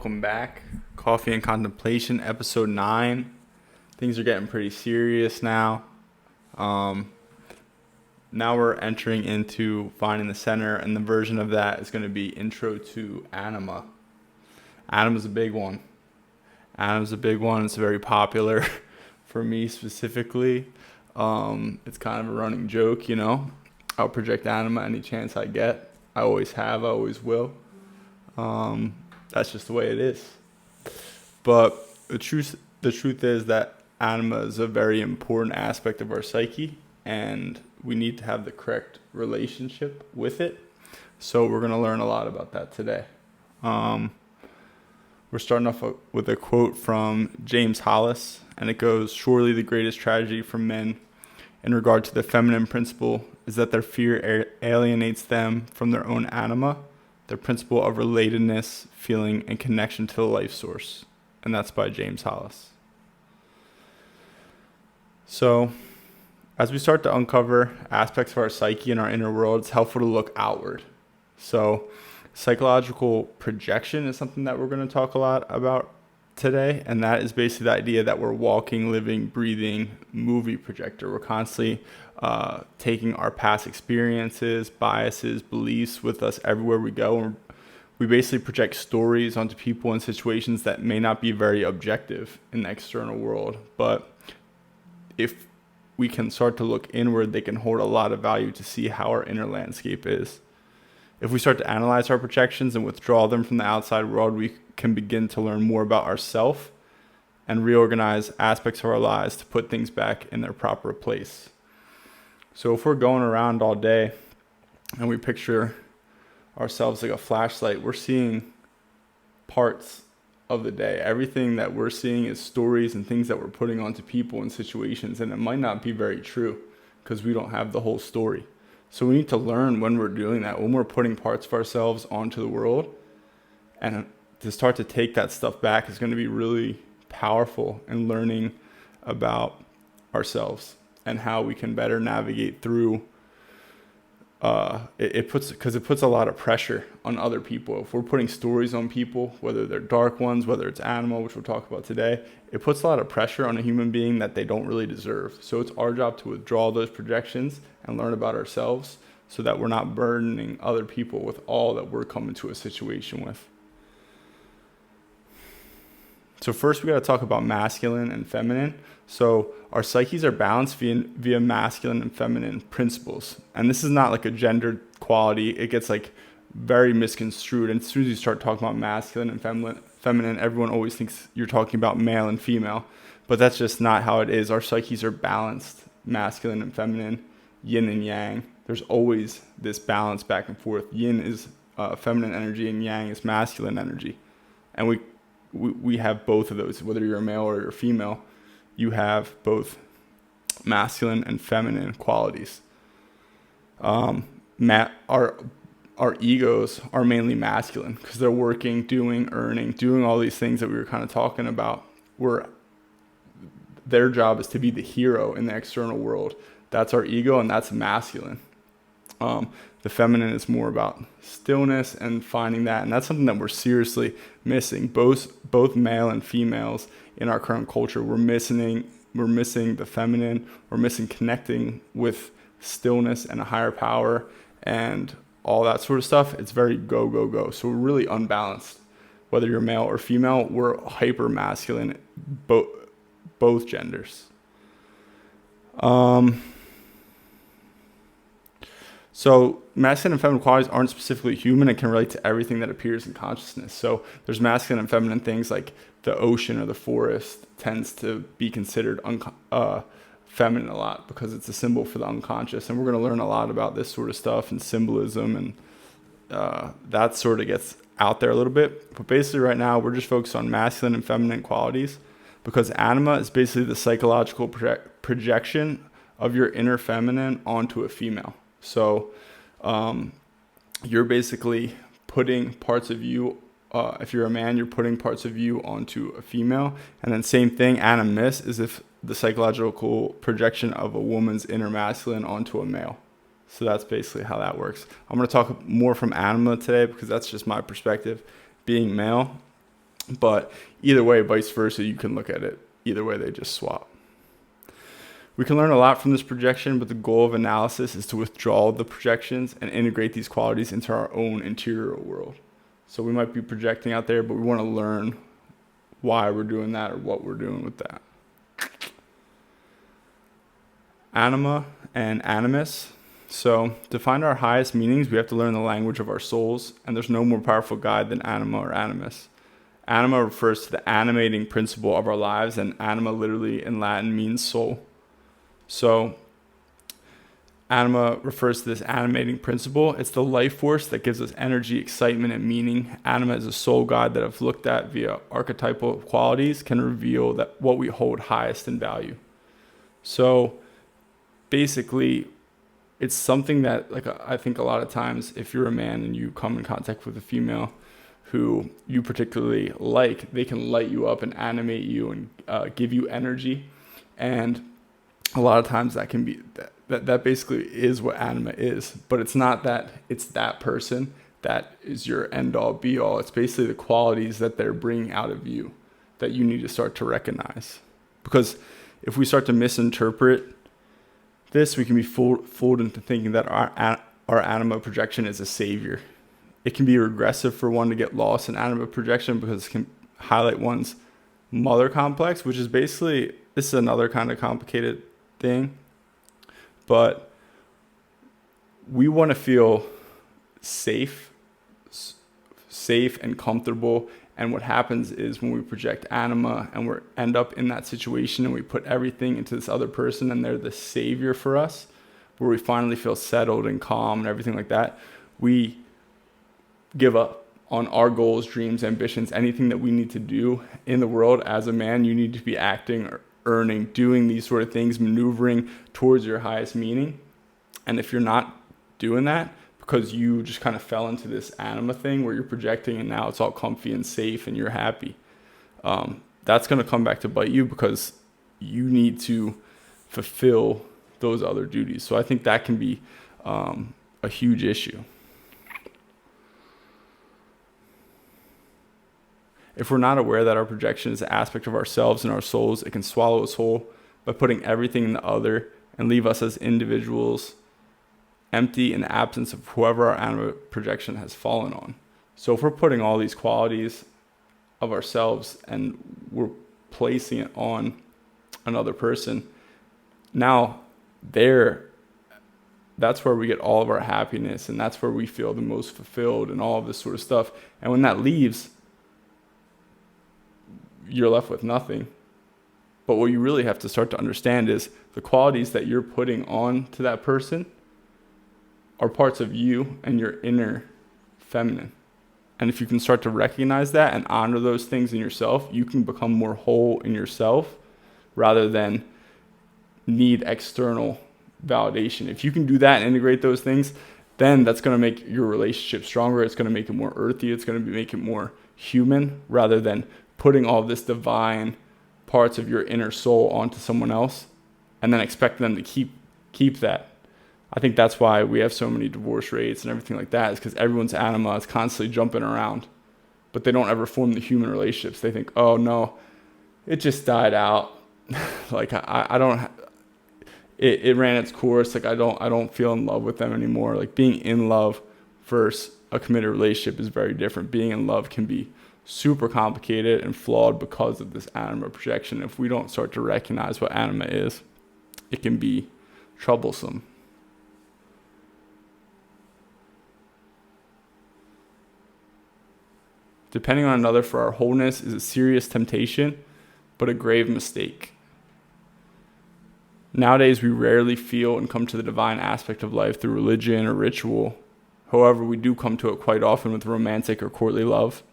welcome back. Coffee and Contemplation, episode 9. Things are getting pretty serious now. Now we're entering into finding the center, and the version of that is going to be Intro to Anima. Anima's a big one. It's very popular for me specifically. It's kind of a running joke, I'll project Anima any chance I get. I always have, I always will. That's just the way it is. But the truth is that Anima is a very important aspect of our psyche, and we need to have the correct relationship with it. So we're going to learn a lot about that today. We're starting off with a quote from James Hollis, and it goes, "Surely the greatest tragedy for men in regard to the feminine principle is that their fear alienates them from their own anima, their principle of relatedness, feeling, and connection to the life source." And that's by James Hollis. So, as we start to uncover aspects of our psyche and our inner world, it's helpful to look outward. So, psychological projection is something that we're going to talk a lot about today, and that is basically the idea that we're walking, living, breathing movie projector. We're constantly taking our past experiences, biases, beliefs with us everywhere we go, and we basically project stories onto people and situations that may not be very objective in the external world. But if we can start to look inward, they can hold a lot of value to see how our inner landscape is. If we start to analyze our projections and withdraw them from the outside world, we can begin to learn more about ourselves and reorganize aspects of our lives to put things back in their proper place. So if we're going around all day and we picture ourselves like a flashlight, we're seeing parts of the day. Everything that we're seeing is stories and things that we're putting onto people and situations, and it might not be very true because we don't have the whole story. So we need to learn when we're doing that, when we're putting parts of ourselves onto the world, and to start to take that stuff back is going to be really powerful in learning about ourselves and how we can better navigate through. It puts a lot of pressure on other people. If we're putting stories on people, whether they're dark ones, whether it's animal, which we'll talk about today, it puts a lot of pressure on a human being that they don't really deserve. So it's our job to withdraw those projections and learn about ourselves so that we're not burdening other people with all that we're coming to a situation with. So first we got to talk about masculine and feminine. So our psyches are balanced via masculine and feminine principles. And this is not like a gendered quality. It gets like very misconstrued. And as soon as you start talking about masculine and feminine, everyone always thinks you're talking about male and female. But that's just not how it is. Our psyches are balanced, masculine and feminine, yin and yang. There's always this balance back and forth. Yin is feminine energy and yang is masculine energy. And we have both of those. Whether you're a male or you're a female, you have both masculine and feminine qualities. Our egos are mainly masculine because they're working, doing, earning, doing all these things that we were kind of talking about. Their job is to be the hero in the external world. That's our ego, and that's masculine. The feminine is more about stillness and finding that, and that's something that we're seriously missing. Both male and females in our current culture, we're missing the feminine. We're missing connecting with stillness and a higher power and all that sort of stuff. It's very go, go, go. So we're really unbalanced. Whether you're male or female, we're hyper masculine, both genders. So masculine and feminine qualities aren't specifically human and can relate to everything that appears in consciousness. So there's masculine and feminine things like the ocean or the forest tends to be considered feminine a lot because it's a symbol for the unconscious. And we're going to learn a lot about this sort of stuff and symbolism, and that sort of gets out there a little bit. But basically right now we're just focused on masculine and feminine qualities because anima is basically the psychological projection of your inner feminine onto a female. So you're basically putting parts of you, if you're a man, you're putting parts of you onto a female. And then same thing, animus is if the psychological projection of a woman's inner masculine onto a male. So that's basically how that works. I'm going to talk more from Anima today because that's just my perspective, being male. But either way, vice versa, you can look at it. Either way, they just swap. We can learn a lot from this projection, but the goal of analysis is to withdraw the projections and integrate these qualities into our own interior world. So we might be projecting out there, but we want to learn why we're doing that or what we're doing with that. Anima and animus. So to find our highest meanings, we have to learn the language of our souls, and there's no more powerful guide than anima or animus. Anima refers to the animating principle of our lives, and anima literally in Latin means soul. So anima refers to this animating principle. It's the life force that gives us energy, excitement, and meaning. Anima is a soul guide that I've looked at via archetypal qualities can reveal that what we hold highest in value. So basically, it's something that, like, I think a lot of times if you're a man and you come in contact with a female who you particularly like, they can light you up and animate you and give you energy. And a lot of times that can be that basically is what anima is, but it's not that it's that person that is your end all be all. It's basically the qualities that they're bringing out of you that you need to start to recognize. Because if we start to misinterpret this, we can be fooled into thinking that our anima projection is a savior. It can be regressive for one to get lost in anima projection because it can highlight one's mother complex, which is basically, this is another kind of complicated thing, but we want to feel safe and comfortable. And what happens is when we project anima and we end up in that situation and we put everything into this other person and they're the savior for us, where we finally feel settled and calm and everything like that, we give up on our goals, dreams, ambitions, anything that we need to do in the world. As a man, you need to be acting or earning, doing these sort of things, maneuvering towards your highest meaning. And if you're not doing that because you just kind of fell into this anima thing where you're projecting and now it's all comfy and safe and you're happy, that's going to come back to bite you because you need to fulfill those other duties. So I think that can be a huge issue. If we're not aware that our projection is an aspect of ourselves and our souls, it can swallow us whole by putting everything in the other and leave us as individuals empty in the absence of whoever our anima projection has fallen on. So if we're putting all these qualities of ourselves and we're placing it on another person, now that's where we get all of our happiness, and that's where we feel the most fulfilled and all of this sort of stuff. And when that leaves, you're left with nothing. But what you really have to start to understand is the qualities that you're putting on to that person are parts of you and your inner feminine. And if you can start to recognize that and honor those things in yourself, you can become more whole in yourself rather than need external validation. If you can do that and integrate those things, then that's going to make your relationship stronger. It's going to make it more earthy. It's going to make it more human rather than putting all this divine parts of your inner soul onto someone else and then expecting them to keep that. I think that's why we have so many divorce rates and everything like that, is because everyone's anima is constantly jumping around, but they don't ever form the human relationships. They think, oh no, it just died out. Like I don't, it ran its course. Like I don't feel in love with them anymore. Like being in love versus a committed relationship is very different. Being in love can be super complicated and flawed because of this anima projection. If we don't start to recognize what anima is, it can be troublesome. Depending on another for our wholeness is a serious temptation, but a grave mistake. Nowadays, we rarely feel and come to the divine aspect of life through religion or ritual. However, we do come to it quite often with romantic or courtly love.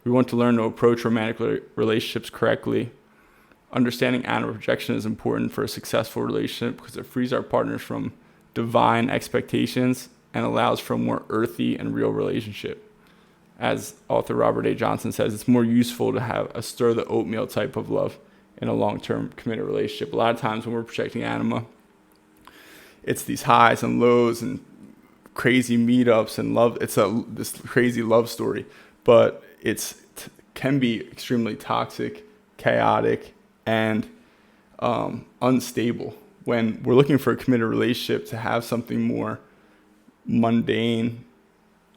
We want to learn to approach romantic relationships correctly. Understanding anima projection is important for a successful relationship because it frees our partners from divine expectations and allows for a more earthy and real relationship. As author Robert A. Johnson says, it's more useful to have a stir the oatmeal type of love in a long-term committed relationship. A lot of times when we're projecting anima, it's these highs and lows and crazy meetups and love. It's this crazy love story, but it's can be extremely toxic, chaotic, and unstable. When we're looking for a committed relationship, to have something more mundane,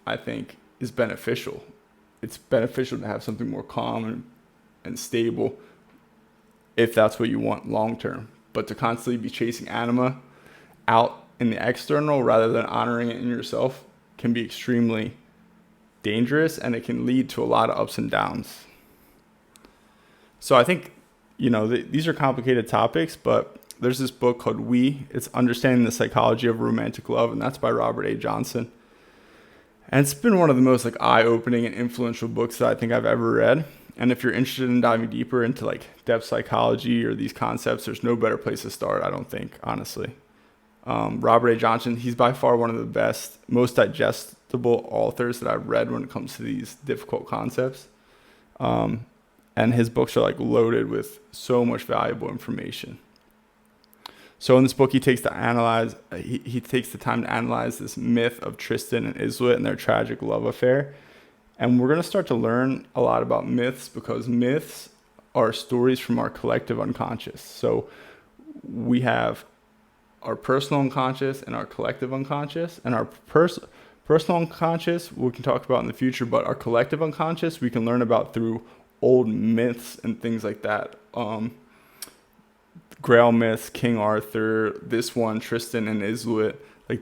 I think, is beneficial. It's beneficial to have something more calm and stable if that's what you want long term. But to constantly be chasing anima out in the external rather than honoring it in yourself can be extremely dangerous, and it can lead to a lot of ups and downs. So I think, these are complicated topics, but there's this book called It's Understanding the Psychology of Romantic Love, and that's by Robert A. Johnson. And it's been one of the most eye-opening and influential books that I think I've ever read. And if you're interested in diving deeper into depth psychology or these concepts, there's no better place to start, I don't think, honestly. Robert A. Johnson, he's by far one of the best, most digestible authors that I've read when it comes to these difficult concepts. And his books are loaded with so much valuable information. So in this book, he takes the time to analyze this myth of Tristan and Isolde and their tragic love affair. And we're going to start to learn a lot about myths, because myths are stories from our collective unconscious. So we have our personal unconscious and our collective unconscious. And our personal unconscious we can talk about in the future, but our collective unconscious we can learn about through old myths and things like that. Grail myths, King Arthur, this one, Tristan and Isolde.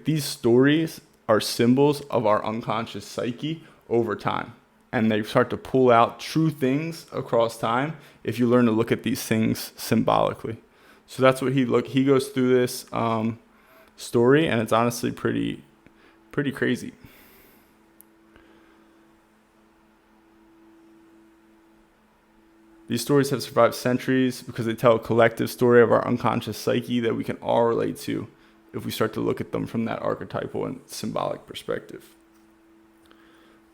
These stories are symbols of our unconscious psyche over time. And they start to pull out true things across time if you learn to look at these things symbolically. So that's what he goes through this story, and it's honestly pretty crazy. These stories have survived centuries because they tell a collective story of our unconscious psyche that we can all relate to if we start to look at them from that archetypal and symbolic perspective.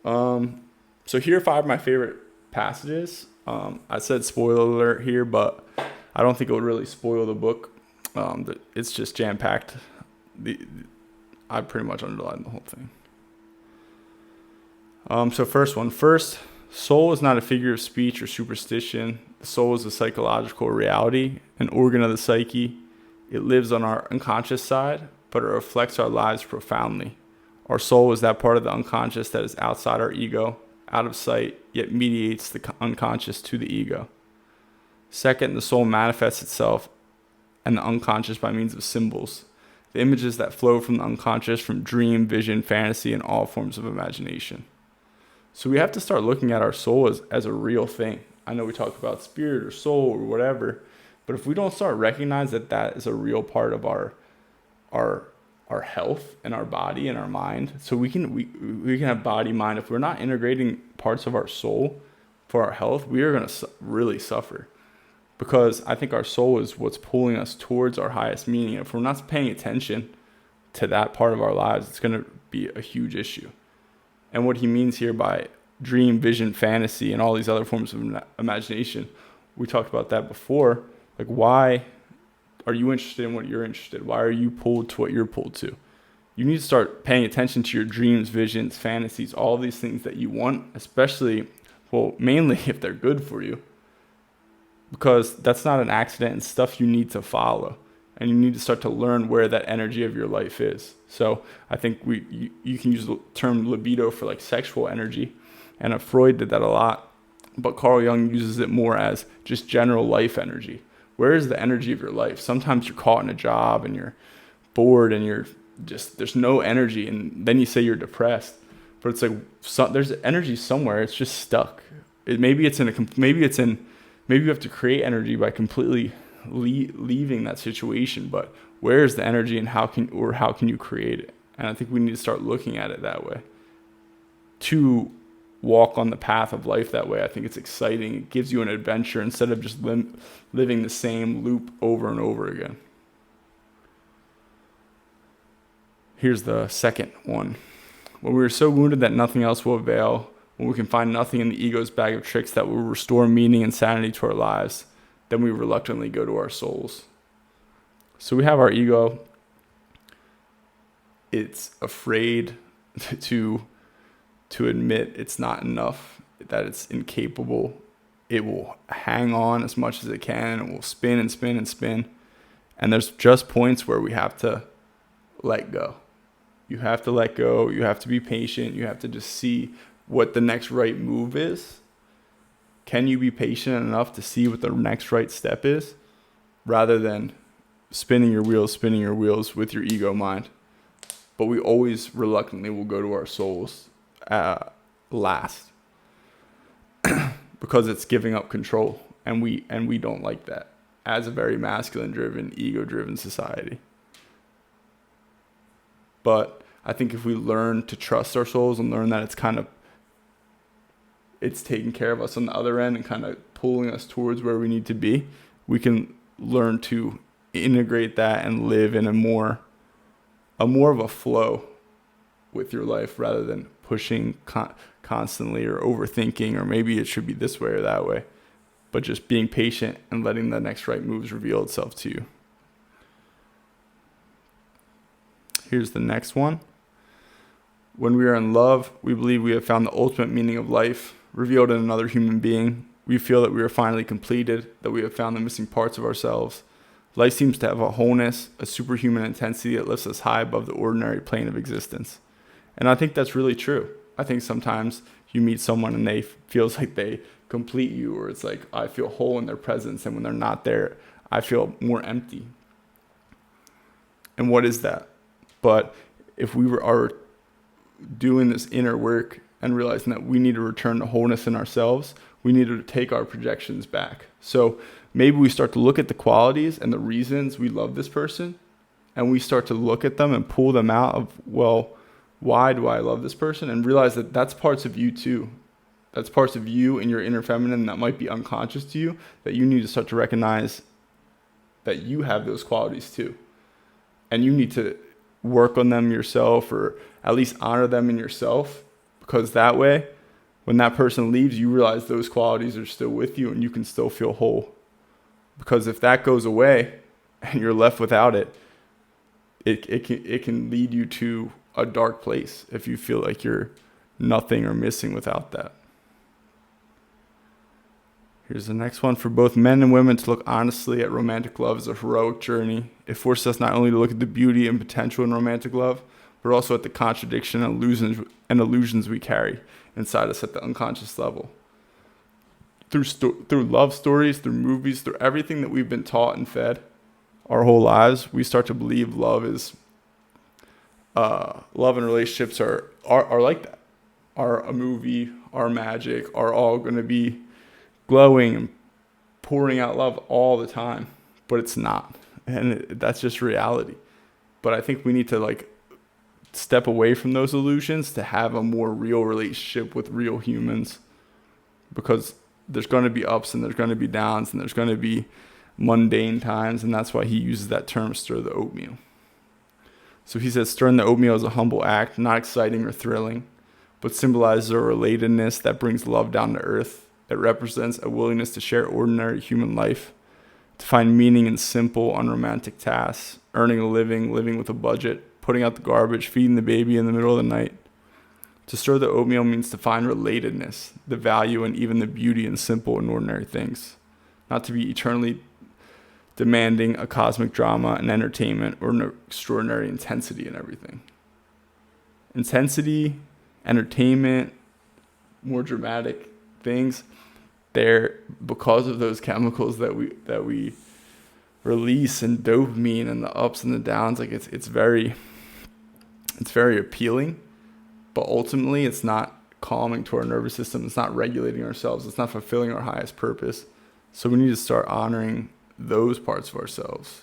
So here are 5 of my favorite passages. I said spoiler alert here, but I don't think it would really spoil the book. It's just jam-packed. I pretty much underlined the whole thing. So first, soul is not a figure of speech or superstition. The soul is a psychological reality, an organ of the psyche. It lives on our unconscious side, but it reflects our lives profoundly. Our soul is that part of the unconscious that is outside our ego, out of sight, yet mediates the unconscious to the ego. Second, the soul manifests itself and the unconscious by means of symbols, the images that flow from the unconscious from dream, vision, fantasy, and all forms of imagination. So we have to start looking at our soul as a real thing. I know we talk about spirit or soul or whatever, but if we don't start recognizing that is a real part of our health and our body and our mind, so we can have body, mind. If we're not integrating parts of our soul for our health, we are going to really suffer, because I think our soul is what's pulling us towards our highest meaning. If we're not paying attention to that part of our lives, it's going to be a huge issue. And what he means here by dream, vision, fantasy, and all these other forms of imagination, we talked about that before. Why are you interested in what you're interested in? Why are you pulled to what you're pulled to? You need to start paying attention to your dreams, visions, fantasies, all these things that you want, especially, mainly if they're good for you, because that's not an accident. It's stuff you need to follow, and you need to start to learn where that energy of your life is. So I think you can use the term libido for sexual energy, and Freud did that a lot, but Carl Jung uses it more as just general life energy. Where is the energy of your life? Sometimes you're caught in a job and you're bored and there's no energy, and then you say you're depressed, but it's there's energy somewhere. It's just stuck. Maybe you have to create energy by completely leaving that situation, but where is the energy, and how can you create it? And I think we need to start looking at it that way, to walk on the path of life that way. I think it's exciting. It gives you an adventure instead of just living the same loop over and over again. Here's the second one. When we are so wounded that nothing else will avail, when we can find nothing in the ego's bag of tricks that will restore meaning and sanity to our lives, then we reluctantly go to our souls. So we have our ego. It's afraid to admit it's not enough. that it's incapable, it will hang on as much as it can, and it will spin and spin and spin. And there's just points where we have to let go. You have to let go. You have to be patient. You have to just see what the next right move is. Can you be patient enough to see what the next right step is, rather than spinning your wheels with your ego mind? But we always reluctantly will go to our souls last because it's giving up control, and we don't like that as a very masculine-driven, ego-driven society. But I think if we learn to trust our souls and learn that it's taking care of us on the other end and kind of pulling us towards where we need to be, we can learn to integrate that and live in a more of a flow with your life, rather than pushing constantly or overthinking, or maybe it should be this way or that way, but just being patient and letting the next right moves reveal itself to you. Here's the next one. When we are in love, we believe we have found the ultimate meaning of life revealed in another human being. We feel that we are finally completed, that we have found the missing parts of ourselves. Life seems to have a wholeness, a superhuman intensity that lifts us high above the ordinary plane of existence. And I think that's really true. I think sometimes you meet someone and they feels like they complete you, or it's like I feel whole in their presence, and when they're not there, I feel more empty. And what is that? But if we are doing this inner work and realizing that we need to return to wholeness in ourselves, we need to take our projections back. So maybe we start to look at the qualities and the reasons we love this person, and we start to look at them and pull them out of, well, why do I love this person? And realize that that's parts of you too. That's parts of you and your inner feminine that might be unconscious to you, that you need to start to recognize that you have those qualities too. And you need to work on them yourself, or at least honor them in yourself, because that way, when that person leaves, you realize those qualities are still with you and you can still feel whole. Because if that goes away and you're left without it, it can lead you to a dark place if you feel like you're nothing or missing without that. Here's the next one. For both men and women to look honestly at romantic love is a heroic journey. It forces us not only to look at the beauty and potential in romantic love, but also at the contradiction and illusions we carry inside us at the unconscious level. Through love stories, through movies, through everything that we've been taught and fed our whole lives, we start to believe love and relationships are like that. Are a movie, are magic, are all going to be glowing and pouring out love all the time, but it's not, and that's just reality. But I think we need to step away from those illusions to have a more real relationship with real humans, because there's going to be ups and there's going to be downs and there's going to be mundane times, and that's why he uses that term, stir the oatmeal. So he says, stirring the oatmeal is a humble act, not exciting or thrilling, but symbolizes a relatedness that brings love down to earth. It represents a willingness to share ordinary human life, to find meaning in simple, unromantic tasks, earning a living, living with a budget, putting out the garbage, feeding the baby in the middle of the night. To stir the oatmeal means to find relatedness, the value and even the beauty in simple and ordinary things, not to be eternally demanding a cosmic drama and entertainment or an extraordinary intensity in everything. Intensity, entertainment, more dramatic things, they're because of those chemicals that we release, and dopamine and the ups and the downs. It's very appealing, but ultimately it's not calming to our nervous system. It's not regulating ourselves. It's not fulfilling our highest purpose. So we need to start honoring those parts of ourselves.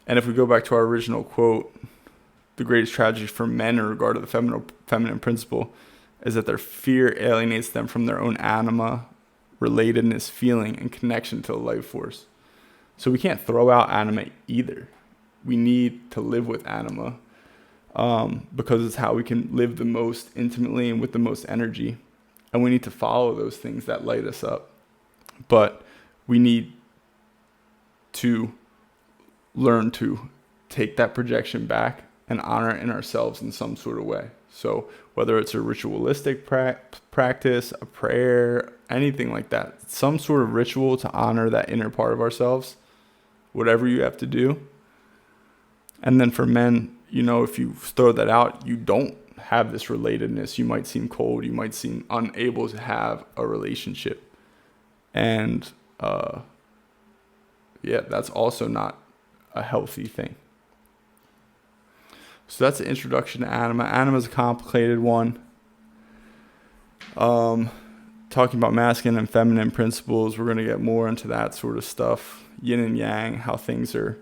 And if we go back to our original quote, the greatest tragedy for men in regard to the feminine principle is that their fear alienates them from their own anima, relatedness, feeling, and connection to the life force. So we can't throw out anima either. We need to live with anima, because it's how we can live the most intimately and with the most energy. And we need to follow those things that light us up. But we need to learn to take that projection back and honor it in ourselves in some sort of way. So whether it's a ritualistic practice, a prayer, anything like that, some sort of ritual to honor that inner part of ourselves, whatever you have to do. And then for men, if you throw that out, you don't have this relatedness. You might seem cold. You might seem unable to have a relationship. And that's also not a healthy thing. So that's the introduction to Anima. Anima is a complicated one. Talking about masculine and feminine principles, we're going to get more into that sort of stuff. Yin and yang, how things are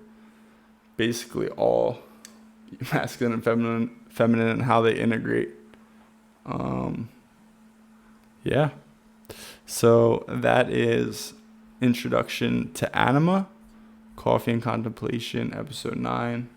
basically all masculine and feminine and how they integrate. So that is Introduction to Anima, Coffee and Contemplation, episode 9.